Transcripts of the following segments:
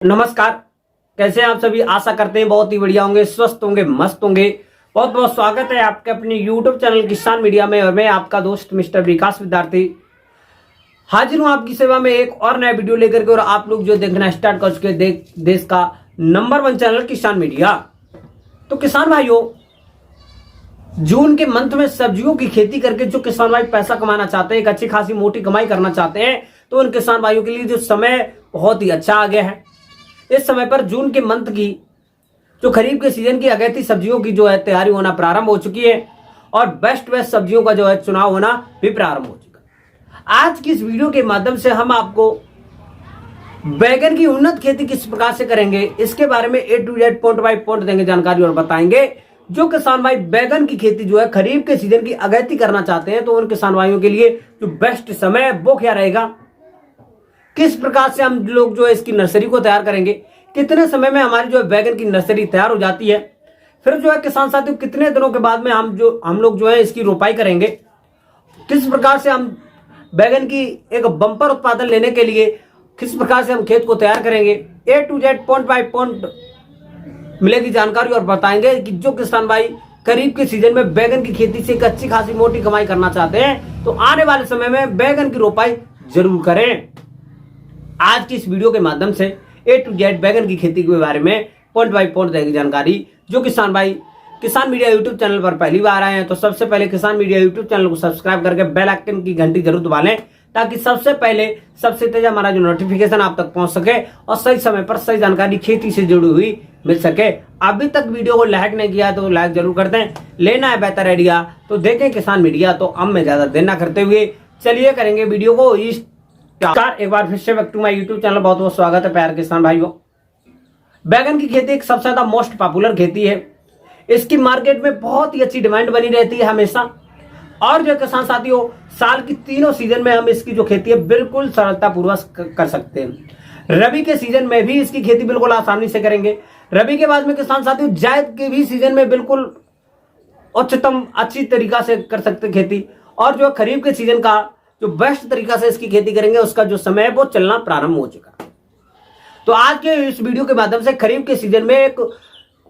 नमस्कार। कैसे हैं आप सभी? आशा करते हैं बहुत ही बढ़िया होंगे, स्वस्थ होंगे, मस्त होंगे। बहुत बहुत स्वागत है आपके अपने YouTube चैनल किसान मीडिया में और मैं आपका दोस्त मिस्टर विकास विद्यार्थी हाजिर हूं आपकी सेवा में एक और नया वीडियो लेकर के। और आप लोग जो देखना स्टार्ट कर चुके देश का नंबर 1 चैनल किसान मीडिया। तो किसान भाइयों, जून के मंथ में सब्जियों की खेती करके जो किसान भाई पैसा कमाना चाहते हैं, एक अच्छी खासी मोटी कमाई करना चाहते हैं, तो उन किसान भाइयों के लिए जो समय बहुत ही अच्छा आ गया है। इस समय पर जून के मंथ की जो खरीफ के सीजन की अगैती सब्जियों की जो है तैयारी होना प्रारंभ हो चुकी है और बेस्ट सब्जियों का जो है चुनाव होना भी प्रारंभ हो चुका है। आज की इस वीडियो के माध्यम से हम आपको बैगन की उन्नत खेती किस प्रकार से करेंगे, इसके बारे में A to Z point by point देंगे जानकारी और बताएंगे। जो किसान भाई बैगन की खेती जो है खरीफ के सीजन की अगैती करना चाहते हैं, तो उन किसान भाइयों के लिए जो बेस्ट समय है वो क्या रहेगा, किस प्रकार से हम लोग जो है इसकी नर्सरी को तैयार करेंगे, कितने समय में हमारी जो है बैगन की नर्सरी तैयार हो जाती है, फिर जो है किसान साथियों कितने दिनों के बाद में हम लोग जो है इसकी रोपाई करेंगे, किस प्रकार से हम बैगन की एक बम्पर उत्पादन लेने के लिए किस प्रकार से हम खेत को तैयार करेंगे। A to Z point by point मिलेगी जानकारी और बताएंगे कि जो किसान भाई खरीफ के सीजन में बैगन की खेती से एक अच्छी खासी मोटी कमाई करना चाहते हैं, तो आने वाले समय में बैगन की रोपाई जरूर करें। आज की इस वीडियो के माध्यम से A to Z बैगन की खेती के बारे में पॉइंट बाय पॉइंट देगी जानकारी। जो किसान भाई किसान मीडिया यूट्यूब चैनल पर पहली बार आए हैं, तो सबसे पहले किसान मीडिया यूट्यूब चैनल को सब्सक्राइब करके बेल आइकन की घंटी जरूर दबा लें, ताकि सबसे पहले सबसे तेज हमारा जो नोटिफिकेशन आप तक पहुंच सके और सही समय पर सही जानकारी खेती से जुड़ी हुई मिल सके। अभी तक वीडियो को लाइक नहीं किया तो लाइक जरूर कर दें। लेना है बेहतर आइडिया तो देखें किसान मीडिया। तो अब मैं ज्यादा देर ना करते हुए चलिए करेंगे वीडियो को एक बार फिर से back to my YouTube channel. बहुत बहुत स्वागत है प्यारे किसान भाइयों। बैगन की खेती एक सबसे ज्यादा मोस्ट पॉपुलर खेती है। इसकी मार्केट में बहुत ही अच्छी डिमांड बनी रहती है हमेशा। और जो किसान साथियों, साल की तीनों सीजन में हम इसकी जो खेती है बिल्कुल सरलता पूर्वक कर सकते हैं। रबी के सीजन में भी इसकी खेती बिल्कुल आसानी से करेंगे। रबी के बाद में किसान साथियों जायद के भी सीजन में बिल्कुल उच्चतम अच्छी तरीका से कर सकते हैं खेती। और जो खरीफ के सीजन का जो बेस्ट तरीका से इसकी खेती करेंगे, उसका जो समय है वो चलना प्रारंभ हो चुका है। तो आज के इस वीडियो के माध्यम से खरीफ के सीजन में एक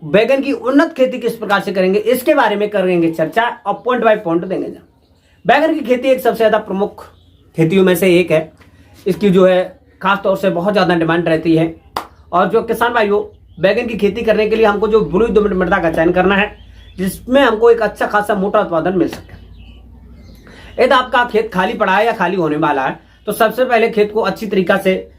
बैगन की उन्नत खेती किस प्रकार से करेंगे, इसके बारे में करेंगे चर्चा और पॉइंट बाय पॉइंट देंगे। बैगन की खेती एक सबसे ज्यादा प्रमुख खेतियों में से एक है। इसकी जो है खास तौर से बहुत ज्यादा डिमांड रहती है। और जो किसान भाइयों, बैगन की खेती करने के लिए हमको जो बलुई दोमट मृदा का चयन करना है, जिसमें हमको एक अच्छा खासा मोटा उत्पादन मिल सके। यदि आपका खेत खाली पड़ा है या खाली होने वाला है, तो सबसे पहले खेत को अच्छी तरीका से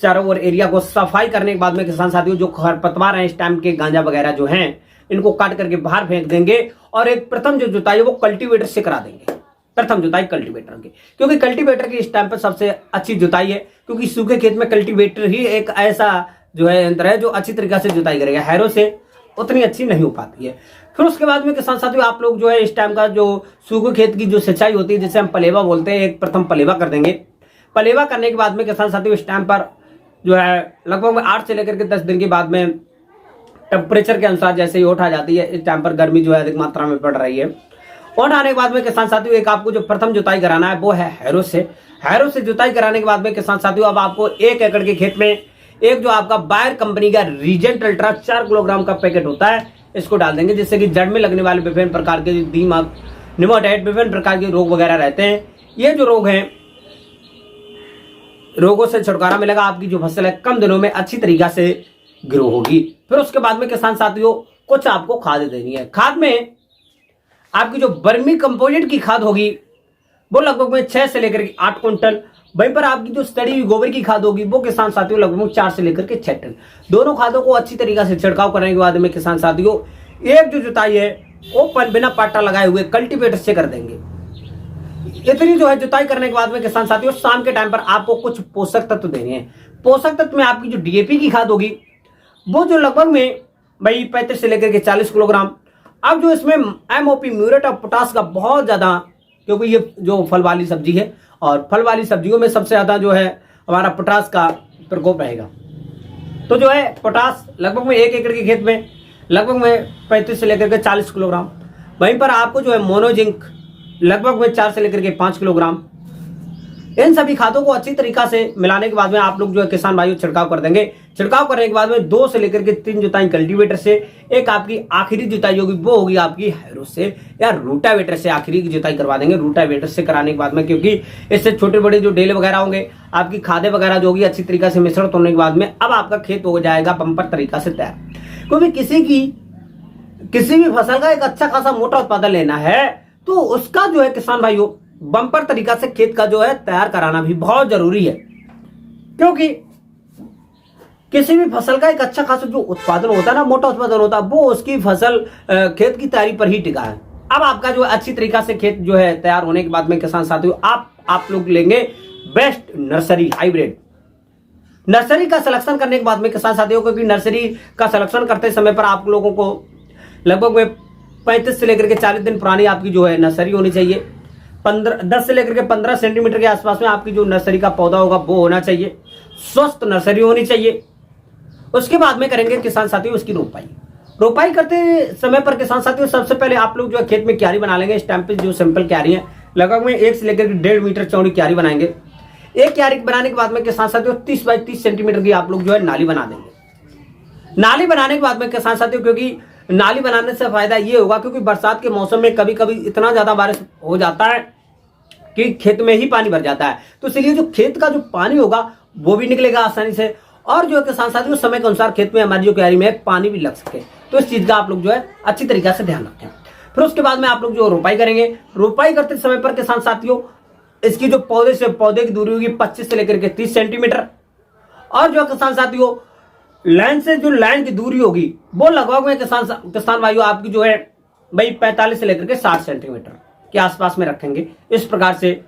चारों ओर एरिया को सफाई करने के बाद में किसान साथियों जो खरपतवार हैं, इस टाइम के गांजा वगैरह जो हैं, इनको काट करके बाहर फेंक देंगे और एक प्रथम जो जुताई है वो कल्टीवेटर से करा देंगे। प्रथम जुताई कल्टीवेटर की, क्योंकि कल्टीवेटर की इस टाइम पर सबसे अच्छी जुताई है, क्योंकि सूखे खेत में कल्टीवेटर ही एक ऐसा जो है यंत्र है जो अच्छी तरीका से जुताई करेगा। हैरो से उतनी अच्छी नहीं हो पाती है। फिर उसके बाद में किसान साथियों आप लोग जो है इस टाइम का जो सूखे खेत की जो सिंचाई होती है, जिसे हम पलेवा बोलते हैं, एक प्रथम पलेवा कर देंगे। पलेवा करने के बाद में किसान साथियों इस टाइम पर जो है लगभग 8 से लेकर के 10 दिन के बाद में टेम्परेचर के अनुसार जैसे ही ओट आ जाती है, इस टाइम पर गर्मी जो है अधिक मात्रा में पड़ रही है। ओट आने के बाद में किसान साथियों एक आपको जो प्रथम जुताई कराना है वो है हैरो से। हैरो से जुताई कराने के बाद में किसान साथियों अब आपको 1 एकड़ के खेत में एक जो आपका बायर कंपनी का रीजेंट अल्ट्रा 4 किलोग्राम का पैकेट होता है, इसको डाल देंगे, जिससे कि जड़ में लगने वाले विभिन्न प्रकार के दीमक, निमोटाइड, विभिन्न प्रकार के रोग वगैरह रहते हैं। ये जो रोग हैं, रोगों से छुटकारा मिलेगा। आपकी जो फसल है कम दिनों में अच्छी तरीका से ग्रो होगी। फिर उसके बाद में किसान साथियों कुछ आपको खाद देनी है। खाद में आपकी जो वर्मी कंपोजिट की खाद होगी वो लगभग में 6 से लेकर के 8 क्विंटल। वहीं पर आपकी जो सड़ी हुई गोबर की खाद होगी वो किसान साथियों लगभग 4 से लेकर के 6 टन। दोनों खादों को अच्छी तरीका से छिड़काव करने के बाद में किसान साथियों एक जो जुताई है वो बिना पाटा लगाए हुए कल्टीवेटर से कर देंगे। इतनी जो है जुताई करने के बाद में किसान साथियों शाम के टाइम पर आपको कुछ पोषक तत्व देने हैं। पोषक तत्व में आपकी जो DAP की खाद होगी वो जो लगभग में भाई 35 से लेकर के 40 किलोग्राम। अब जो इसमें MOP म्यूरेट और पोटास का बहुत ज्यादा, क्योंकि ये जो फल वाली सब्जी है और फल वाली सब्जियों में सबसे ज्यादा जो है हमारा पोटास का प्रकोप रहेगा। तो जो है पोटास लगभग में 1 एकड़ के खेत में लगभग में 35 से लेकर के 40 किलोग्राम। वहीं पर आपको जो है मोनोजिंक लगभग में 4 से लेकर के 5 किलोग्राम। इन सभी खादों को अच्छी तरीका से मिलाने के बाद में आप लोग जो है किसान भाइयों छिड़काव कर देंगे। छिड़काव करने के बाद में 2 से लेकर के 3 जुताई कल्टीवेटर से, एक आपकी आखिरी जुताई होगी वो होगी आपकी हैरो से या रूटावेटर से आखिरी की जुताई करवा देंगे। रूटावेटर से कराने के बाद में, क्योंकि इससे छोटे बड़े जो डेले वगैरह होंगे, आपकी खादें वगैरह जो होगी अच्छी तरीका से मिश्रित होने के बाद में अब आपका खेत हो जाएगा बम्पर तरीका से तैयार। क्योंकि किसी भी फसल का एक अच्छा खासा मोटा उत्पादन लेना है तो उसका जो है किसान भाइयों बम्पर तरीका से खेत का जो है तैयार कराना भी बहुत जरूरी है। क्योंकि किसी भी फसल का एक अच्छा खासा जो उत्पादन होता है ना, मोटा उत्पादन होता है, वो उसकी फसल खेत की तैयारी पर ही टिका है। अब आपका जो अच्छी तरीका से खेत जो है तैयार होने के बाद में किसान साथियों आप लोग लेंगे बेस्ट नर्सरी हाइब्रिड। नर्सरी का सिलेक्शन करने के बाद में किसान साथियों, क्योंकि नर्सरी का सिलेक्शन करते समय पर आप लोगों को लगभग 35 से लेकर के 40 दिन पुरानी आपकी जो है नर्सरी होनी चाहिए। 10 से लेकर के 15 सेंटीमीटर के आसपास में आपकी जो नर्सरी का पौधा होगा वो होना चाहिए। स्वस्थ नर्सरी होनी चाहिए। उसके बाद में करेंगे किसान साथियों उसकी रोपाई करते समय पर किसान साथियों सबसे पहले आप लोग जो है खेत में क्यारी बना लेंगे। स्टैंप जो सिंपल क्यारी है, लगभग में 1 से लेकर के 1.5 मीटर चौड़ी क्यारी बनाएंगे। एक क्यारी बनाने के बाद में किसान साथियों 30 बाई 30 सेंटीमीटर की आप लोग जो है नाली बना देंगे। नाली बनाने के बाद में किसान साथियों, क्योंकि नाली बनाने से फायदा ये होगा क्योंकि बरसात के मौसम में कभी कभी इतना ज्यादा बारिश हो जाता है कि खेत में ही पानी भर जाता है, तो इसलिए जो खेत का जो पानी होगा वो भी निकलेगा आसानी से, और जो है किसान साथियों समय के अनुसार खेत में हमारी जो क्यारी में पानी भी लग सके। तो इस चीज का आप लोग जो है अच्छी तरीके से ध्यान रखें। फिर उसके बाद में आप लोग जो रोपाई करेंगे, रोपाई करते समय पर किसान साथियों इसकी जो पौधे से पौधे की दूरी होगी 25 से लेकर के 30 सेंटीमीटर, और जो किसान साथियों लाइन से जो लाइन की दूरी होगी वो लगभग में किसान भाइयों आपकी जो है भाई 45 से लेकर के 60 सेंटीमीटर के आसपास में रखेंगे। इस प्रकार से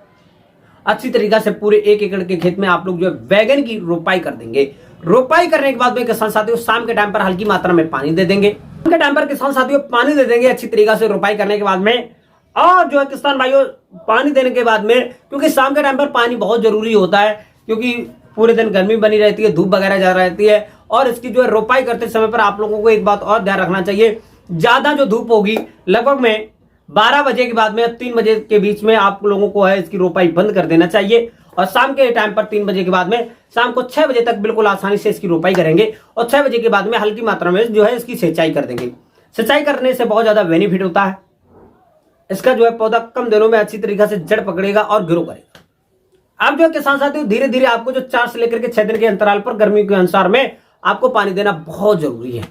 अच्छी तरीके से पूरे 1 एकड़ के खेत में आप लोग जो है बैगन की रोपाई कर देंगे। रोपाई करने के बाद में किसान साथियों शाम के टाइम पर हल्की मात्रा में पानी दे देंगे। शाम के टाइम पर किसान साथियों पानी दे देंगे अच्छी तरीके से रोपाई करने के बाद में। और जो है किसान भाइयों पानी देने के बाद में, क्योंकि शाम के टाइम पर पानी बहुत जरूरी होता है, क्योंकि पूरे दिन गर्मी बनी रहती है, धूप वगैरह जा रहती है, और इसकी जो है रोपाई करते समय पर आप लोगों को एक बात और ध्यान रखना चाहिए, ज्यादा जो धूप होगी लगभग में 12 बजे के बाद में 3 बजे के बीच में आप लोगों को है इसकी रोपाई बंद कर देना चाहिए, और शाम के टाइम पर 3 बजे के बाद में शाम को 6 बजे तक बिल्कुल आसानी से इसकी रोपाई करेंगे, और 6 बजे के बाद में हल्की मात्रा में जो है इसकी सिंचाई कर देंगे। सिंचाई करने से बहुत ज्यादा बेनिफिट होता है, इसका जो है पौधा कम दिनों में अच्छी तरीके से जड़ पकड़ेगा और ग्रो करेगा। अब जो किसान साथियों धीरे धीरे आपको जो 4 से लेकर के 6 दिन के अंतराल पर गर्मी के अनुसार में आपको पानी देना बहुत जरूरी है।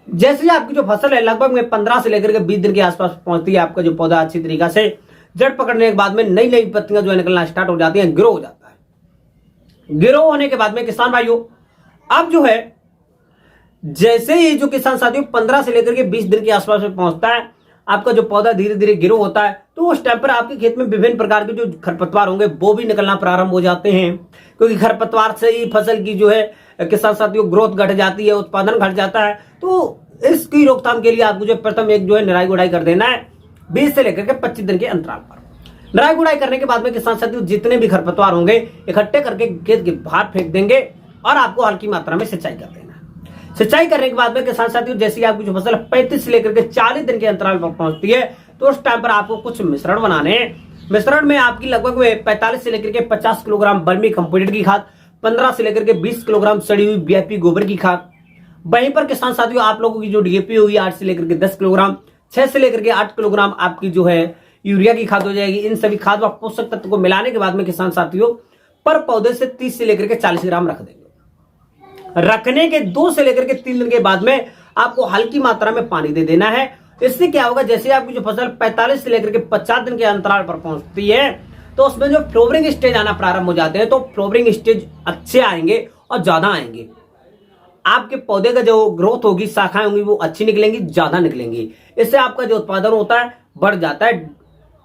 जैसे आपकी जो फसल है लगभग में 15 से लेकर के 20 दिन के आसपास पहुंचती है, आपका जो पौधा अच्छी तरीके से जड़ पकड़ने के बाद में नई नई पत्तियां जो है निकलना स्टार्ट हो जाती हैं, ग्रो हो जाता है। ग्रो होने के बाद में किसान भाइयों अब जो है जैसे ही जो किसान साथियों 15 से लेकर के 20 दिन के आसपास में पहुंचता है, आपका जो पौधा धीरे धीरे ग्रो होता है, तो उस टाइम पर आपके खेत में विभिन्न प्रकार के जो खरपतवार होंगे वो भी निकलना प्रारंभ हो जाते हैं, क्योंकि खरपतवार से ही फसल की जो है किसान साथियों ग्रोथ घट जाती है, उत्पादन घट जाता है। तो इसकी रोकथाम के लिए आपको जो प्रथम एक जो है निराई गुड़ाई कर देना है 20 से लेकर के 25 दिन के अंतराल पर। निराई गुड़ाई करने के बाद में किसान साथियों जितने भी खरपतवार होंगे इकट्ठे करके खेत के बाहर फेंक देंगे, और आपको हल्की मात्रा में सिंचाई कर देना है। सिंचाई करने के बाद में किसान साथियों जैसे आपकी जो फसल 35 से लेकर के 40 दिन के अंतराल पर पहुंचती है, तो उस टाइम पर आपको कुछ मिश्रण बनाने हैं। मिश्रण में आपकी लगभग 45 से लेकर के 50 किलोग्राम बर्मी कंपोजिट की खाद, 15 से लेकर के 20 किलोग्राम सड़ी हुई बीआईपी गोबर की खाद। वहीं पर किसान साथियों आप लोगों की जो डीएपी होगी 8 से लेकर के 10 किलोग्राम, 6 से लेकर के 8 किलोग्राम आपकी जो है यूरिया की खाद हो जाएगी। इन सभी खाद व पोषक तत्व को मिलाने के बाद में किसान साथियों पर पौधे से 30 से लेकर के 40 ग्राम रख देंगे। रखने के 2 से लेकर के 3 दिन के बाद में आपको हल्की मात्रा में पानी दे देना है। इससे क्या होगा, जैसे आपकी जो फसल 45 से लेकर के 50 दिन के अंतराल पर पहुंचती है, तो उसमें जो फ्लोवरिंग स्टेज आना प्रारंभ हो जाते हैं, तो फ्लोवरिंग स्टेज अच्छे आएंगे और ज्यादा आएंगे। आपके पौधे का जो ग्रोथ होगी, शाखाएं होंगी वो अच्छी निकलेंगी, ज्यादा निकलेंगी। इससे आपका जो उत्पादन होता है बढ़ जाता है,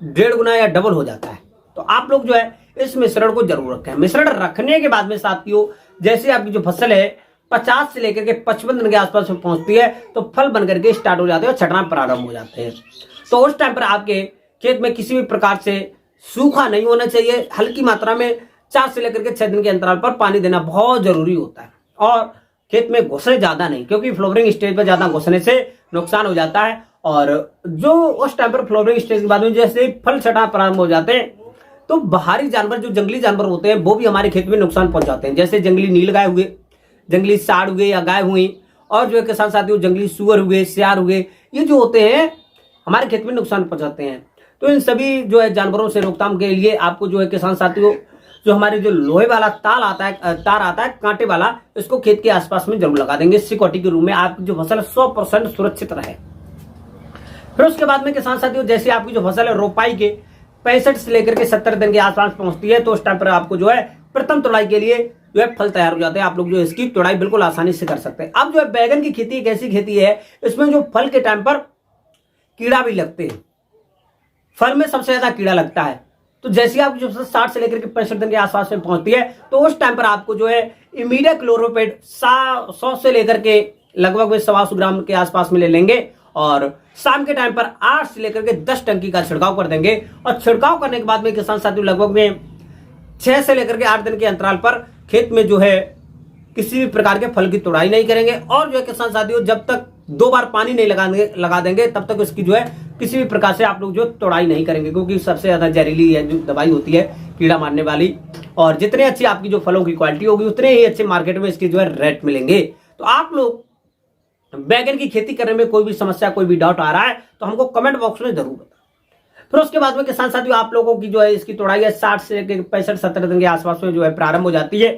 1.5 गुना या डबल हो जाता है। तो आप लोग जो है इस मिश्रण को जरूर रखें। मिश्रण रखने के बाद में साथियों जैसे आपकी जो फसल है 50 से लेकर के 55 दिन के आसपास में पहुंचती है, तो फल बनकर के स्टार्ट हो जाते हैं और छटना प्रारंभ हो जाते हैं। तो उस टाइम पर आपके खेत में किसी भी प्रकार से सूखा नहीं होना चाहिए। हल्की मात्रा में 4 से लेकर के 6 दिन के अंतराल पर पानी देना बहुत जरूरी होता है, और खेत में घुसे ज्यादा नहीं, क्योंकि फ्लोवरिंग स्टेज पर ज्यादा घुसने से नुकसान हो जाता है। और जो उस टाइम पर फ्लोवरिंग स्टेज के बाद में जैसे फल छटना प्रारंभ हो जाते हैं, तो बाहरी जानवर जो जंगली जानवर होते हैं वो भी हमारे खेत में नुकसान पहुंचाते हैं, जैसे जंगली नीलगाय हुए, जंगली सांड हुए या गाय हुई, और जो है किसान साथियों जंगली सुअर हुए, सियार हुए, ये जो होते हैं हमारे खेत में नुकसान पहुंचाते हैं। तो इन सभी जो है जानवरों से रोकथाम के लिए आपको जो है किसान साथियों जो हमारे जो लोहे वाला तार आता है कांटे वाला, इसको खेत के आसपास में जरूर लगा देंगे। सिक्योरिटी के रूप में आपकी जो फसल 100% सुरक्षित रहे। फिर उसके बाद में किसान साथियों जैसे आपकी जो फसल है रोपाई के 65 से लेकर के 70 दिन के आसपास पहुंचती है, तो उस टाइम पर आपको जो है प्रथम तुड़ाई के लिए जो है फल तैयार हो जाते हैं। आप लोग जो इसकी तुड़ाई बिल्कुल आसानी से कर सकते हैं। अब जो है बैगन की खेती एक ऐसी खेती है, इसमें जो फल के टाइम पर कीड़ा भी लगते हैं, फल में सबसे ज्यादा कीड़ा लगता है। तो जैसे आपकी जो 60 से लेकर के 65 दिन के आसपास में पहुंचती है, तो उस टाइम पर आपको जो है इमीडिया क्लोरोपेड 100 से लेकर के लगभग 125 ग्राम के आसपास में ले लेंगे, और शाम के टाइम पर 8 से लेकर के 10 टंकी का छिड़काव कर देंगे। और छिड़काव करने के बाद में किसान साथियों लगभग में 6 से लेकर के 8 दिन के अंतराल पर खेत में जो है किसी भी प्रकार के फल की तुड़ाई नहीं करेंगे। और जो है किसान साथियों जब तक 2 बार पानी नहीं लगा देंगे तब तक उसकी जो है किसी भी प्रकार से आप लोग जो तुड़ाई नहीं करेंगे, क्योंकि सबसे ज्यादा जहरीली है जो दवाई होती है कीड़ा मारने वाली। और जितने अच्छी आपकी जो फलों की क्वालिटी होगी उतने ही अच्छे मार्केट में इसके जो है रेट मिलेंगे। तो आप लोग बैगन की खेती करने में कोई भी समस्या, कोई भी डाउट आ रहा है तो हमको कमेंट बॉक्स में जरूर बताएं। फिर उसके बाद में किसान साथियों आप लोगों की जो है इसकी तुड़ाई है 60 से 65-70 दिन के आसपास में जो है प्रारंभ हो जाती है।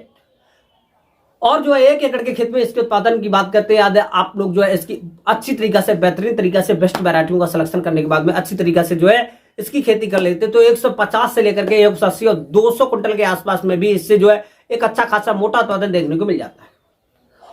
और जो है 1 एकड़ के खेत में इसके उत्पादन की बात करते हैं, आप लोग जो है इसकी अच्छी तरीका से, बेहतरीन तरीका से बेस्ट वैरायटियों का सिलेक्शन करने के बाद में अच्छी तरीका से जो है इसकी खेती कर लेते हैं, तो 150 से लेकर के 180 और 200 क्विंटल के आसपास में भी इससे जो है एक अच्छा खासा मोटा उत्पादन देखने को मिल जाता है।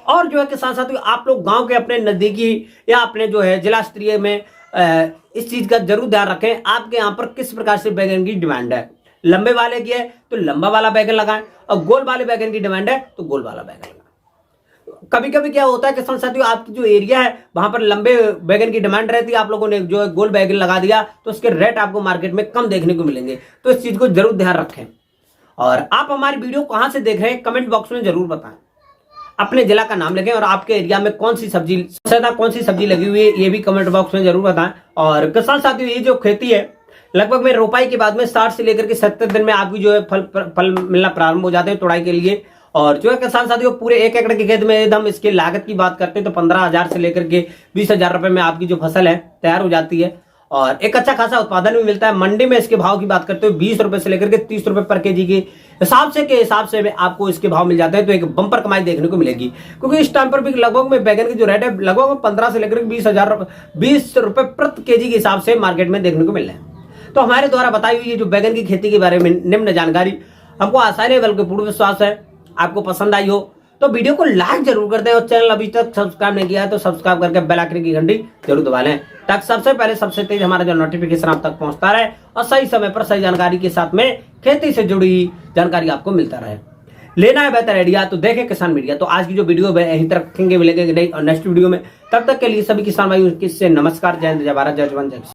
और जो है किसान साथियों आप लोग गांव के अपने नजदीकी या अपने जो है जिला स्तरीय में इस चीज का जरूर ध्यान रखें, आपके यहाँ पर किस प्रकार से बैगन की डिमांड है। लंबे वाले की है तो लंबा वाला बैगन लगाएं, और गोल वाले बैगन की डिमांड है तो गोल वाला बैगन लगाएं। कभी कभी क्या होता है किसान साथियों आपकी जो एरिया है वहां पर लंबे बैगन की डिमांड रहती है, आप लोगों ने जो है गोल बैगन लगा दिया तो उसके रेट आपको मार्केट में कम देखने को मिलेंगे। तो इस चीज को जरूर ध्यान रखें। और आप हमारी वीडियो कहां से देख रहे हैं कमेंट बॉक्स में जरूर बताएं, अपने जिला का नाम लिखें, और आपके एरिया में कौन सी सब्जी लगी हुई है ये भी कमेंट बॉक्स में जरूर बताएं। और किसान साथियों ये जो खेती है लगभग में रोपाई के बाद में 60 से लेकर के 70 दिन में आपकी जो है फल मिलना प्रारंभ हो जाते हैं तुड़ाई के लिए। और जो है किसान साथियों पूरे 1 एकड़ के खेत में एकदम इसके लागत की बात करते हैं तो 15,000 से लेकर के 20,000 रुपए में आपकी जो फसल है तैयार हो जाती है, और एक अच्छा खासा उत्पादन भी मिलता है। मंडी में इसके भाव की बात करते हो 20 रुपए से लेकर के 30 रुपए पर केजी के हिसाब से आपको इसके भाव मिल जाते हैं। तो एक बम्पर कमाई देखने को मिलेगी, क्योंकि इस टाइम पर भी लगभग में बैगन की जो रेट है लगभग 15 से लेकर 20 रुपए प्रति केजी के हिसाब से मार्केट में देखने को मिल रहे हैं। तो हमारे द्वारा बताई हुई जो बैगन की खेती के बारे में निम्न जानकारी हमको आसानी बल्कि पूर्ण विश्वास है आपको पसंद आई हो, तो वीडियो को लाइक जरूर कर दें, और चैनल अभी तक सब्सक्राइब नहीं किया है तो सब्सक्राइब करके बेल आइकन की घंटी जरूर दबा लें, ताकि सबसे पहले सबसे तेज हमारा जो नोटिफिकेशन आप तक पहुंचता रहे, और सही समय पर सही जानकारी के साथ में खेती से जुड़ी जानकारी आपको मिलता रहे। लेना है बेहतर आइडिया तो देखें किसान मीडिया। तो आज की जो वीडियो है यहीं तक रखेंगे, मिलेंगे नहीं और नेक्स्ट वीडियो में। तब तक के लिए सभी किसान भाई से नमस्कार, जय हिंद, जय भारत, जय जवान, जय किसान।